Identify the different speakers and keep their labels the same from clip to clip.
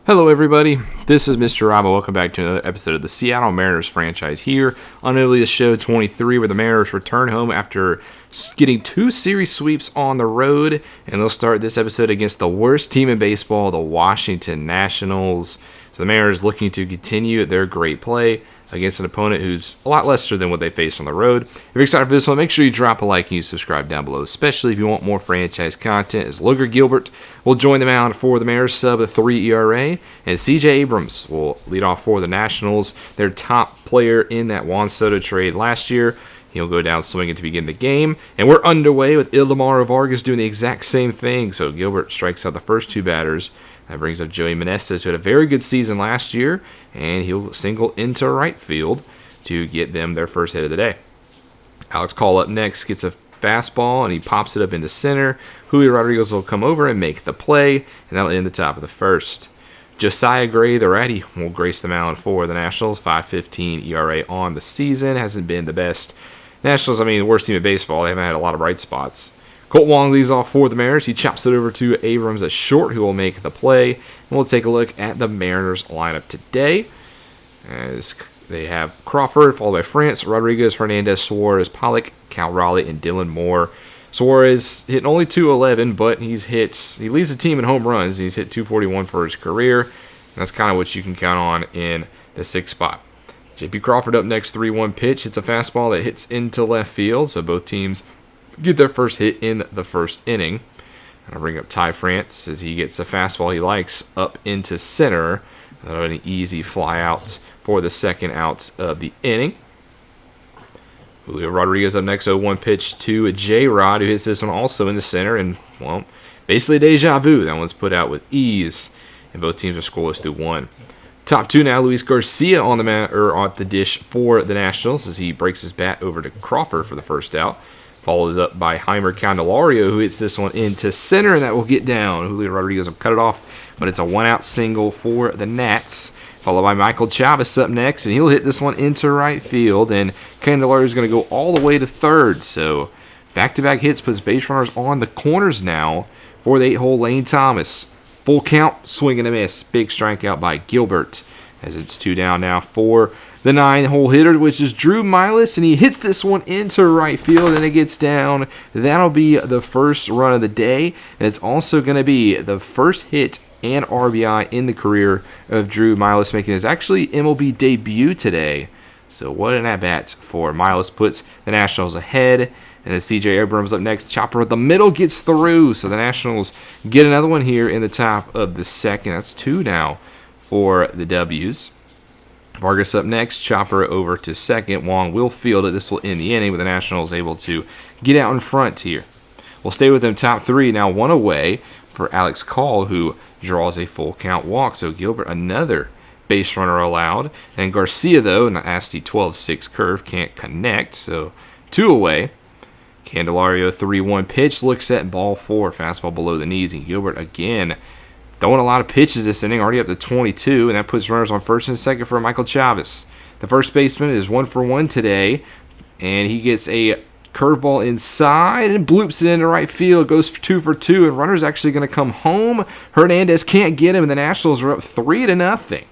Speaker 1: Hello everybody, this is Mr. Rob, and welcome back to another episode of the Seattle Mariners franchise here on MLB Show 23, where the Mariners return home after getting 2 series sweeps on the road, and they'll start this episode against the worst team in baseball, the Washington Nationals. So the Mariners looking to continue their great play against an opponent who's a lot lesser than what they faced on the road. If you're excited for this one, make sure you drop a like and you subscribe down below, especially if you want more franchise content, as Logan Gilbert will join the mound for the Mariners sub at 3 ERA, and CJ Abrams will lead off for the Nationals, their top player in that Juan Soto trade last year. He'll go down swinging to begin the game, and we're underway with Ildemaro Vargas doing the exact same thing. So Gilbert strikes out the first 2 batters. That brings up Joey Meneses, who had a very good season last year, and he'll single into right field to get them their first hit of the day. Alex Call up next, gets a fastball, and he pops it up into center. Julio Rodriguez will come over and make the play, and that'll end the top of the first. Josiah Gray, the righty, will grace the mound for the Nationals. 5.15 ERA on the season. Hasn't been the best. Nationals, the worst team in baseball. They haven't had a lot of bright spots. Colt Wong leads off for the Mariners. He chops it over to Abrams at short, who will make the play. And we'll take a look at the Mariners lineup today, as they have Crawford, followed by France, Rodriguez, Hernandez, Suarez, Pollock, Cal Raleigh, and Dylan Moore. Suarez hitting only .211, but he leads the team in home runs. He's hit .241 for his career. And that's kind of what you can count on in the 6th spot. J.P. Crawford up next, 3-1 pitch. It's a fastball that hits into left field, so both teams get their first hit in the first inning. I'll bring up Ty France as he gets the fastball he likes up into center. An easy fly out for the second out of the inning. Julio Rodriguez up next, 0-1 pitch to J-Rod, who hits this one also in the center. And, well, basically deja vu. That one's put out with ease, and both teams are scoreless through 1. Top 2 now, Luis Garcia on the dish for the Nationals as he breaks his bat over to Crawford for the first out. Follows up by Heimer Candelario, who hits this one into center, and that will get down. Julio Rodriguez will cut it off, but it's a 1-out single for the Nats. Followed by Michael Chavis up next, and he'll hit this one into right field, and Candelario is going to go all the way to third. So back-to-back hits puts base runners on the corners now for the 8-hole Lane Thomas. Full count, swing and a miss. Big strikeout by Gilbert, as it's 2 down now for the 9-hole hitter, which is Drew Milas, and he hits this one into right field, and it gets down. That'll be the first run of the day, and it's also going to be the first hit and RBI in the career of Drew Milas, making his actually MLB debut today. So what an at-bat for Milas, puts the Nationals ahead. And then CJ Abrams up next. Chopper at the middle gets through. So the Nationals get another one here in the top of the second. That's 2 now for the W's. Vargas up next. Chopper over to second. Wong will field it. This will end the inning, but the Nationals able to get out in front here. We'll stay with them top 3. Now 1 away for Alex Call, who draws a full count walk. So Gilbert, another base runner allowed. And Garcia, though, an nasty 12-6 curve, can't connect. So 2 away. Candelario, 3-1 pitch, looks at ball 4, fastball below the knees, and Gilbert again throwing a lot of pitches this inning, already up to 22, and that puts runners on first and second for Michael Chavis. The first baseman is 1 for 1 today, and he gets a curveball inside and bloops it into right field, goes for 2 for 2, and runners actually going to come home. Hernandez can't get him, and the Nationals are up 3-0.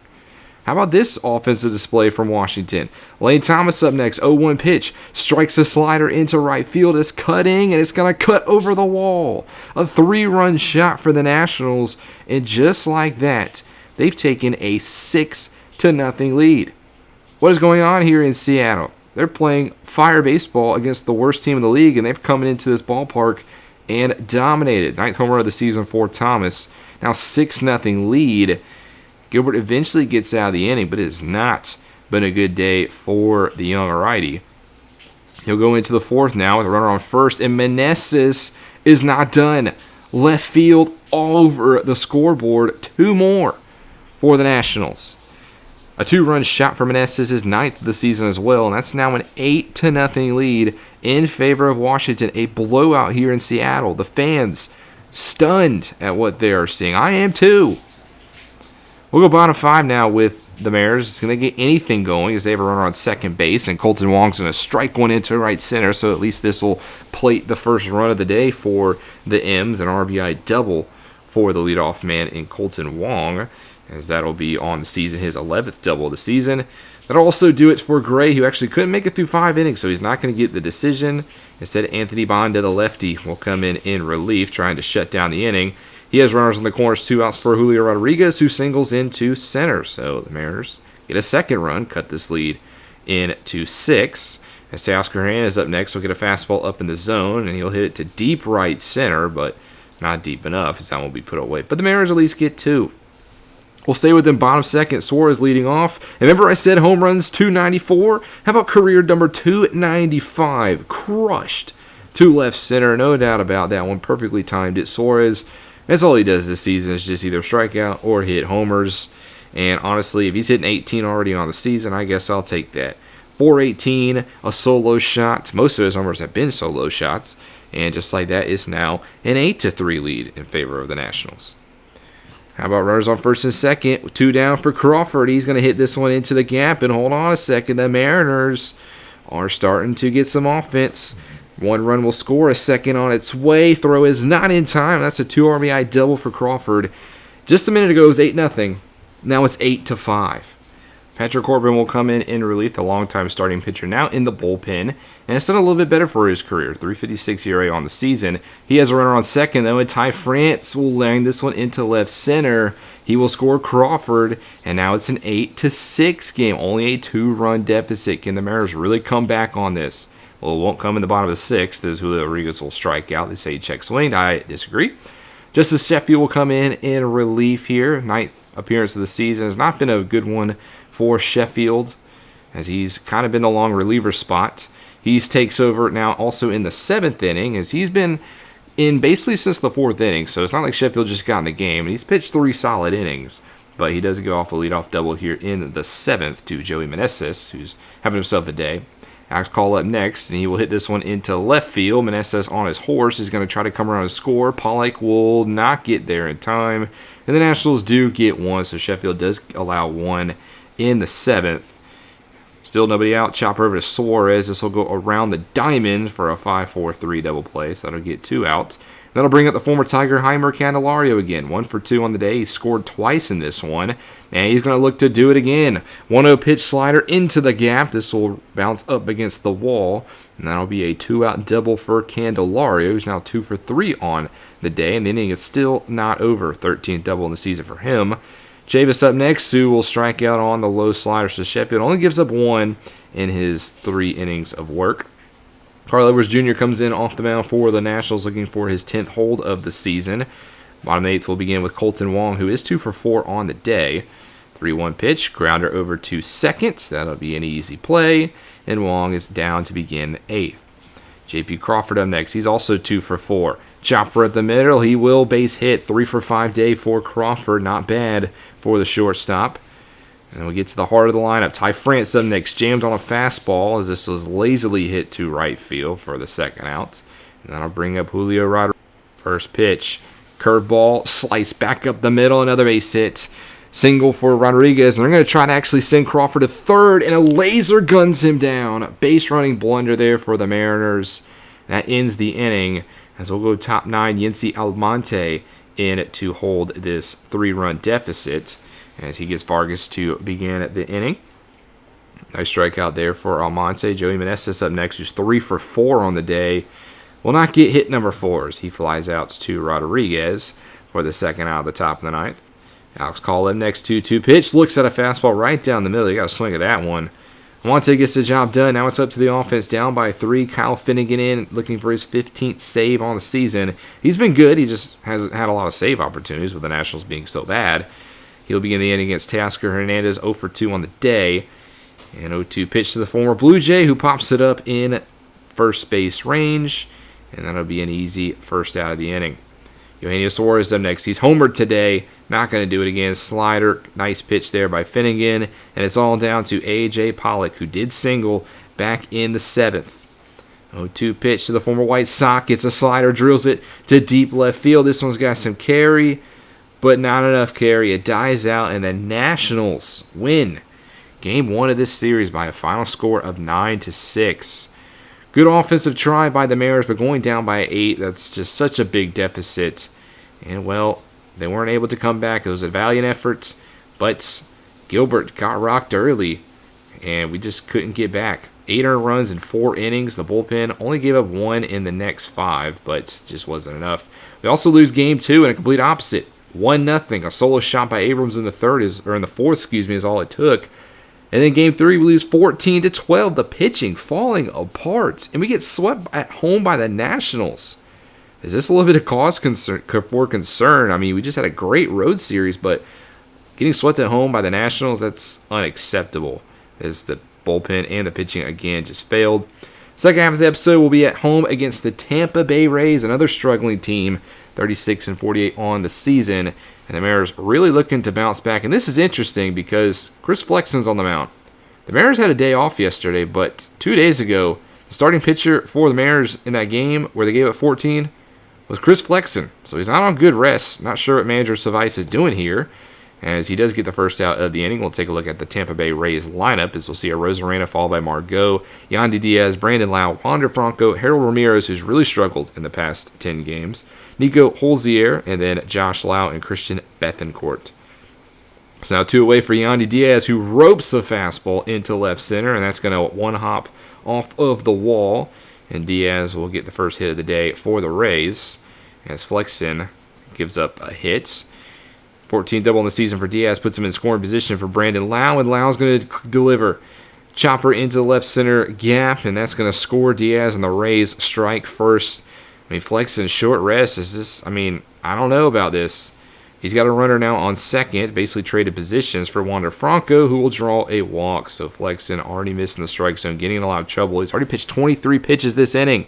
Speaker 1: How about this offensive display from Washington? Lane Thomas up next, 0-1 pitch, strikes a slider into right field. It's cutting, and it's going to cut over the wall. A 3-run shot for the Nationals, and just like that, they've taken a 6-0 lead. What is going on here in Seattle? They're playing fire baseball against the worst team in the league, and they've come into this ballpark and dominated. 9th home run of the season for Thomas. Now 6-0 lead. Gilbert eventually gets out of the inning, but it has not been a good day for the young righty. He'll go into the 4th now with a runner on first, and Meneses is not done. Left field all over the scoreboard. 2 more for the Nationals. A 2-run shot for Meneses, his 9th of the season as well, and that's now an 8-0 lead in favor of Washington. A blowout here in Seattle. The fans stunned at what they are seeing. I am too. We'll go bottom 5 now with the Mariners. It's going to get anything going as they have a runner on second base, and Colton Wong's going to strike one into right center, so at least this will plate the first run of the day for the M's, an RBI double for the leadoff man in Colton Wong, as that'll be on the season his 11th double of the season. That'll also do it for Gray, who actually couldn't make it through 5 innings, so he's not going to get the decision. Instead, Anthony Bonda, the lefty, will come in relief, trying to shut down the inning. He has runners on the corners, 2 outs for Julio Rodriguez, who singles into center. So the Mariners get a second run, cut this lead into 6. As Teoscar Hernandez up next, will get a fastball up in the zone, and he'll hit it to deep right center, but not deep enough, as that won't be put away. But the Mariners at least get 2. We'll stay within bottom second. Suarez leading off. And remember I said home runs 294? How about career number 295? Crushed to left center. No doubt about that one. Perfectly timed it. Suarez, that's all he does this season, is just either strike out or hit homers. And honestly, if he's hitting 18 already on the season, I guess I'll take that. 418, a solo shot. Most of his homers have been solo shots. And just like that, it's now an 8-3 lead in favor of the Nationals. How about runners on first and second? 2 down for Crawford. He's going to hit this one into the gap. And hold on a second. The Mariners are starting to get some offense. 1 run will score. A second on its way. Throw is not in time. That's a 2 RBI double for Crawford. Just a minute ago it was 8-0. Now it's 8-5. Patrick Corbin will come in relief, the longtime starting pitcher, now in the bullpen. And it's done a little bit better for his career. 3.56 ERA on the season. He has a runner on second, though, and Ty France will land this one into left center. He will score Crawford, and now it's an 8-6 game. Only a 2-run deficit. Can the Mariners really come back on this? Well, it won't come in the bottom of the 6th, as Julio Rodriguez will strike out. They say check swing. I disagree. Justice Sheffield will come in relief here. 9th appearance of the season. Has not been a good one for Sheffield, as he's kind of been the long reliever spot. He takes over now also in the 7th inning, as he's been in basically since the 4th inning, so it's not like Sheffield just got in the game. And he's pitched 3 solid innings, but he does go off a leadoff double here in the 7th to Joey Meneses, who's having himself a day. Alex Call up next, and he will hit this one into left field. Meneses on his horse is going to try to come around and score. Pollock will not get there in time, and the Nationals do get 1, so Sheffield does allow 1 in the 7th. Still nobody out. Chopper over to Suarez. This will go around the diamond for a 5-4-3 double play. So that'll get 2 outs. That'll bring up the former Tiger Heimer Candelario again. 1 for 2 on the day. He scored twice in this one. And he's going to look to do it again. 1-0 pitch slider into the gap. This will bounce up against the wall. And that'll be a 2-out double for Candelario, who's now 2 for 3 on the day. And the inning is still not over. 13th double in the season for him. Chavis up next, who will strike out on the low slider. So Sheffield only gives up 1 in his 3 innings of work. Carl Edwards Jr. comes in off the mound for the Nationals, looking for his 10th hold of the season. Bottom 8th will begin with Colton Wong, who is 2 for 4 on the day. 3-1 pitch, grounder over to second. That'll be an easy play. And Wong is down to begin 8th. J.P. Crawford up next. He's also 2 for 4. Chopper at the middle. He will base hit. 3 for 5 day for Crawford. Not bad for the shortstop. And we get to the heart of the lineup. Ty France up next. Jammed on a fastball as this was lazily hit to right field for the 2nd out. And that'll bring up Julio Rodriguez. First pitch. Curveball. Slice back up the middle. Another base hit. Single for Rodriguez. And they're going to try to actually send Crawford to third. And a laser guns him down. Base running blunder there for the Mariners. That ends the inning. As we'll go top 9, Yency Almonte in to hold this 3-run deficit as he gets Vargas to begin the inning. Nice strikeout there for Almonte. Joey Meneses up next, who's 3 for 4 on the day. Will not get hit number 4 as he flies out to Rodriguez for the 2nd out of the top of the 9th. Alex Call up next, 2-2 pitch. Looks at a fastball right down the middle. You got to swing at that one. Almonte gets the job done. Now it's up to the offense. Down by 3. Kyle Finnegan in, looking for his 15th save on the season. He's been good. He just hasn't had a lot of save opportunities with the Nationals being so bad. He'll begin the inning against Teoscar Hernandez, 0 for 2 on the day. And 0-2 pitch to the former Blue Jay, who pops it up in first base range. And that'll be an easy first out of the inning. Eugenio Suarez up next. He's homered today. Not going to do it again. Slider. Nice pitch there by Finnegan. And it's all down to A.J. Pollock, who did single back in the 7th. 0-2 pitch to the former White Sox. Gets a slider. Drills it to deep left field. This one's got some carry, but not enough carry. It dies out, and the Nationals win Game 1 of this series by a final score of 9-6. Good offensive try by the Mariners, but going down by 8, that's just such a big deficit. And, well, They weren't able to come back. It was a valiant effort, but Gilbert got rocked early, and we just couldn't get back. 8 earned runs in 4 innings. The bullpen only gave up 1 in the next 5, but just wasn't enough. We also lose game 2 in a complete opposite. 1-0. A solo shot by Abrams in the fourth, is all it took. And then game 3, we lose 14-12. The pitching falling apart, and we get swept at home by the Nationals. Is this a little bit of cause for concern? I mean, we just had a great road series, but getting swept at home by the Nationals, that's unacceptable. As the bullpen and the pitching again just failed. Second half of the episode will be at home against the Tampa Bay Rays, another struggling team, 36-48 on the season, and the Mariners really looking to bounce back. And this is interesting because Chris Flexen's on the mound. The Mariners had a day off yesterday, but 2 days ago, the starting pitcher for the Mariners in that game where they gave up 14 was Chris Flexen. So he's not on good rest. Not sure what manager Savais is doing here, as he does get the first out of the inning. We'll take a look at the Tampa Bay Rays lineup, as we'll see a Rosarena followed by Margot, Yandy Diaz, Brandon Lau, Wander Franco, Harold Ramirez, who's really struggled in the past 10 games, Nico Holzier, and then Josh Lau and Christian Bethencourt. So now 2 away for Yandy Diaz, who ropes a fastball into left center, and that's going to one hop off of the wall. And Diaz will get the first hit of the day for the Rays, as Flexen gives up a hit. 14 double in the season for Diaz puts him in scoring position for Brandon Lau, and Lau's going to deliver. Chopper into the left center gap, and that's going to score Diaz, and the Rays strike first. I mean, Flexen short rest. I don't know about this. He's got a runner now on second, basically traded positions for Wander Franco, who will draw a walk. So Flexen already missing the strike zone, getting in a lot of trouble. He's already pitched 23 pitches this inning.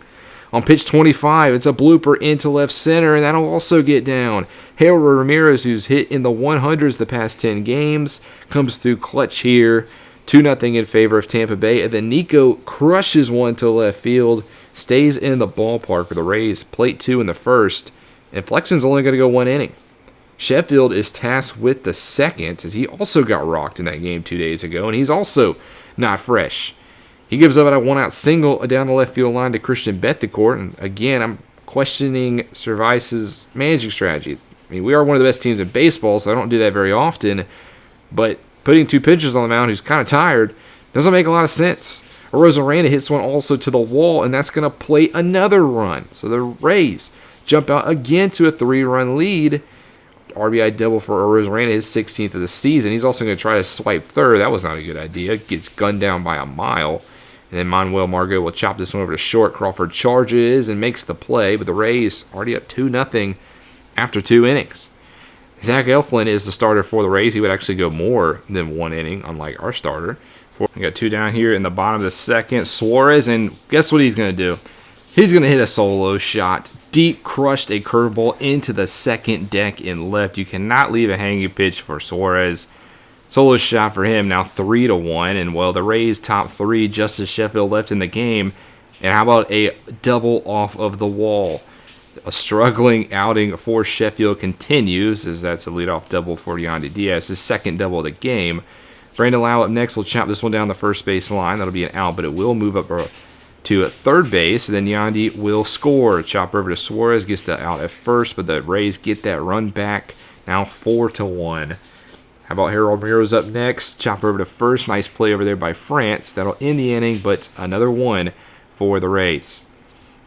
Speaker 1: On pitch 25, it's a blooper into left center, and that'll also get down. Harold Ramirez, who's hit in the 100s the past 10 games, comes through clutch here. 2-0 in favor of Tampa Bay. And then Nico crushes one to left field, stays in the ballpark for the Rays. Plate 2 in the first, and Flexen's only going to go 1 inning. Sheffield is tasked with the second, as he also got rocked in that game 2 days ago, and he's also not fresh. He gives up a 1-out single down the left field line to Christian Bethencourt, and again, I'm questioning Servais's managing strategy. I mean, we are one of the best teams in baseball, so I don't do that very often, but putting 2 pitchers on the mound who's kind of tired doesn't make a lot of sense. Rosarena hits one also to the wall, and that's going to play another run. So the Rays jump out again to a 3-run lead. RBI double for Rosarena, his 16th of the season. He's also going to try to swipe third. That was not a good idea. Gets gunned down by a mile. And then Manuel Margot will chop this one over to short. Crawford charges and makes the play, but the Rays already up 2-0 after 2 innings. Zach Eflin is the starter for the Rays. He would actually go more than 1 inning, unlike our starter. We got 2 down here in the bottom of the second. Suarez, and guess what he's going to do? He's going to hit a solo shot. Deep crushed a curveball into the second deck in left. You cannot leave a hanging pitch for Suarez. Solo shot for him, now 3-1. And, well, the Rays top 3, Justice Sheffield left in the game. And how about a double off of the wall? A struggling outing for Sheffield continues, as that's a leadoff double for Yandy Diaz, his second double of the game. Brandon Lau up next will chop this one down the first base line. That'll be an out, but it will move up to third base, and then Yandy will score. Chop over to Suarez, gets the out at first, but the Rays get that run back, now 4-1. How about Harold Ramirez up next? Chop over to first. Nice play over there by France. That'll end the inning, but another one for the Rays.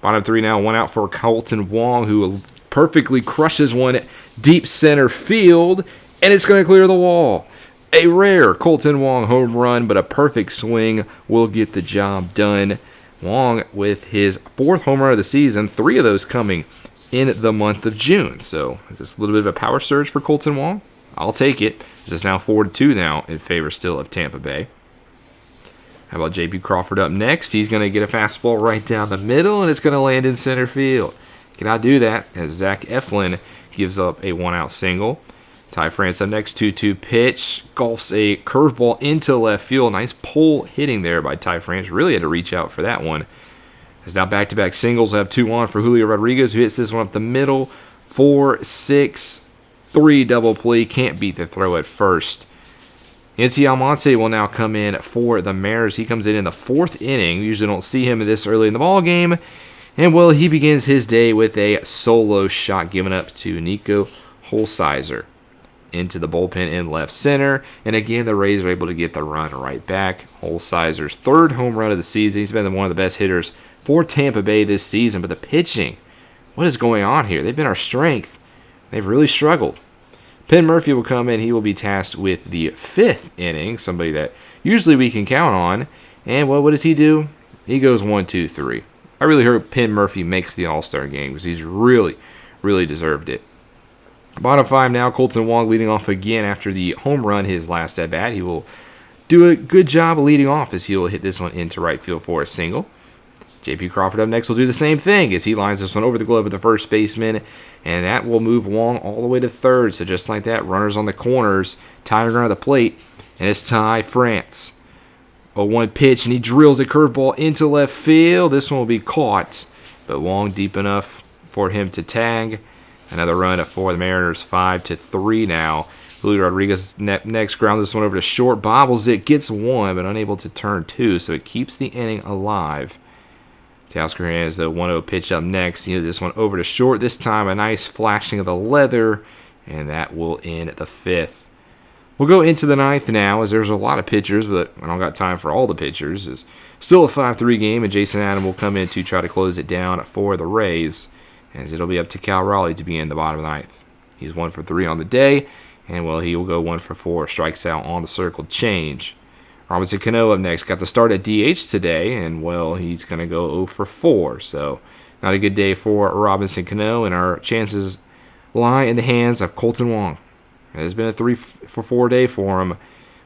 Speaker 1: Bottom 3 now, 1 out for Colton Wong, who perfectly crushes one deep center field, and it's going to clear the wall. A rare Colton Wong home run, but a perfect swing will get the job done. Wong with his 4th home run of the season, 3 of those coming in the month of June. So is this a little bit of a power surge for Colton Wong? I'll take it. This is now 4-2 now in favor still of Tampa Bay. How about J.P. Crawford up next? He's going to get a fastball right down the middle, and it's going to land in center field. Cannot do that, as Zach Eflin gives up a 1-out single. Ty France up next, 2-2 pitch. Golfs a curveball into left field. Nice pull hitting there by Ty France. Really had to reach out for that one. As now back-to-back singles. We'll have 2 on for Julio Rodriguez, who hits this one up the middle. 4-6-3 double play. Can't beat the throw at first. NC Almonte will now come in for the Mariners. He comes in the 4th inning. We usually don't see him this early in the ball game. And, well, he begins his day with a solo shot given up to Nico Holsizer into the bullpen in left center. And again, the Rays are able to get the run right back. Holsizer's third home run of the season. He's been one of the best hitters for Tampa Bay this season. But the pitching, what is going on here? They've been our strength. They've really struggled. Penn Murphy will come in. He will be tasked with the 5th inning, somebody that usually we can count on. And, well, what does he do? He goes 1, 2, 3. I really hope Penn Murphy makes the All-Star game because he's really deserved it. Bottom 5 now, Kolten Wong leading off again after the home run, his last at-bat. He will do a good job of leading off as he will hit this one into right field for a single. J.P. Crawford up next will do the same thing as he lines this one over the glove of the first baseman, and that will move Wong all the way to third. So just like that, runners on the corners, tying around the plate, and it's Ty France. A 1 pitch, and he drills a curveball into left field. This one will be caught, but Wong deep enough for him to tag. Another run for the Mariners, 5-3 now. Julio Rodriguez next ground this one over to short, bobbles it, gets 1, but unable to turn 2, so it keeps the inning alive. Teoscar Hernandez, the 1-0 pitch up next. He hit this one over to short. This time, a nice flashing of the leather, and that will end the 5th. We'll go into the 9th now, as there's a lot of pitchers, but I don't got time for all the pitchers. It's still a 5-3 game, and Jason Adam will come in to try to close it down for the Rays, as it'll be up to Cal Raleigh to be in the bottom of the 9th. He's 1 for 3 on the day, and, well, he will go 1 for 4, strikes out on the circled change. Robinson Cano up next. Got the start at DH today, and, well, he's going to go 0 for 4. So not a good day for Robinson Cano, and our chances lie in the hands of Kolten Wong. It has been a 3 for 4 day for him,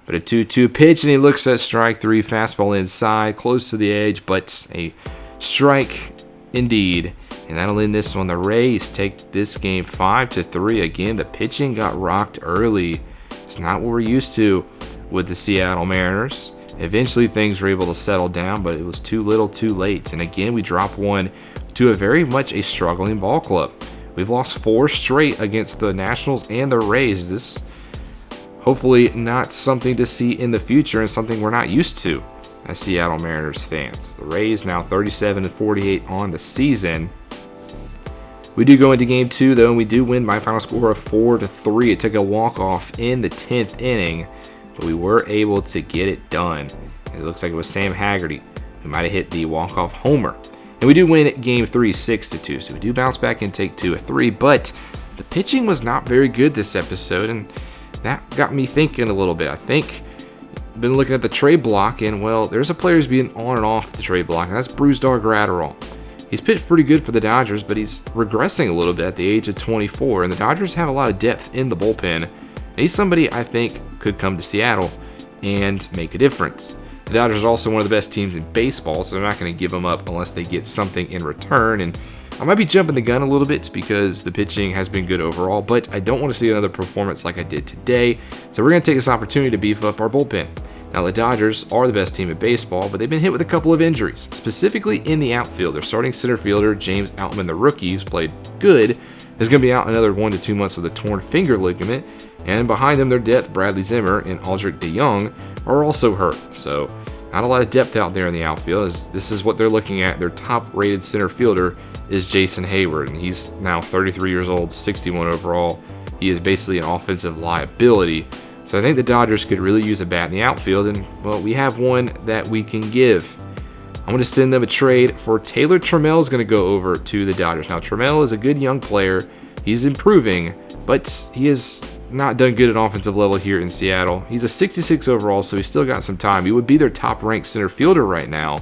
Speaker 1: but a 2-2 pitch, and he looks at strike 3. Fastball inside, close to the edge, but a strike indeed. And that'll end this one. The Rays take this game 5-3. Again, the pitching got rocked early. It's not what we're used to with the Seattle Mariners. Eventually things were able to settle down, but it was too little too late. And again, we drop one to a very much a struggling ball club. We've lost 4 straight against the Nationals and the Rays. This hopefully not something to see in the future and something we're not used to as Seattle Mariners fans. The Rays now 37-48 on the season. We do go into game 2 though, and we do win by a final score of 4-3. It took a walk-off in the 10th inning, but we were able to get it done. It looks like it was Sam Haggerty who might have hit the walk-off homer. And we do win game 3 6-2, so we do bounce back and take 2 of 3, but the pitching was not very good this episode, and that got me thinking a little bit. I think I've been looking at the trade block, and, well, there's a player who's being on and off the trade block, and that's Brusdar Graterol. He's pitched pretty good for the Dodgers, but he's regressing a little bit at the age of 24, and the Dodgers have a lot of depth in the bullpen. And he's somebody I think could come to Seattle and make a difference. The Dodgers are also one of the best teams in baseball, so they're not going to give him up unless they get something in return. And I might be jumping the gun a little bit because the pitching has been good overall, but I don't want to see another performance like I did today. So we're going to take this opportunity to beef up our bullpen. Now, the Dodgers are the best team in baseball, but they've been hit with a couple of injuries, specifically in the outfield. Their starting center fielder, James Outman, the rookie, who's played good, is going to be out another 1 to 2 months with a torn finger ligament. And behind them, their depth, Bradley Zimmer and Aldrich DeJong, are also hurt. So not a lot of depth out there in the outfield, as this is what they're looking at. Their top-rated center fielder is Jason Hayward, and he's now 33 years old, 61 overall. He is basically an offensive liability. So I think the Dodgers could really use a bat in the outfield, and, well, we have one that we can give. I'm going to send them a trade for Taylor Trammell is going to go over to the Dodgers. Now, Trammell is a good young player. He's improving, but he has not done good at offensive level here in Seattle. He's a 66 overall, so he's still got some time. He would be their top-ranked center fielder right now,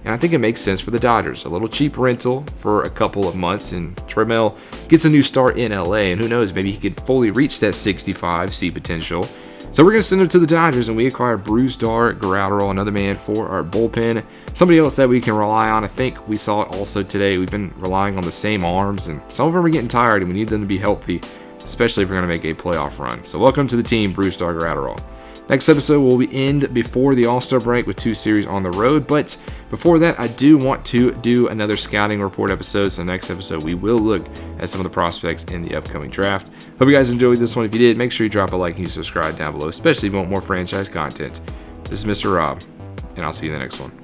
Speaker 1: and I think it makes sense for the Dodgers. A little cheap rental for a couple of months, and Trammell gets a new start in LA, and who knows, maybe he could fully reach that 65 C potential. So we're going to send him to the Dodgers, and we acquire Brusdar Graterol, another man for our bullpen. Somebody else that we can rely on. I think we saw it also today. We've been relying on the same arms, and some of them are getting tired, and we need them to be healthy, especially if we're going to make a playoff run. So welcome to the team, Brusdar Graterol. Next episode will end before the All-Star break with 2 series on the road. But before that, I do want to do another scouting report episode. So next episode, we will look at some of the prospects in the upcoming draft. Hope you guys enjoyed this one. If you did, make sure you drop a like and you subscribe down below, especially if you want more franchise content. This is Mr. Rob, and I'll see you in the next one.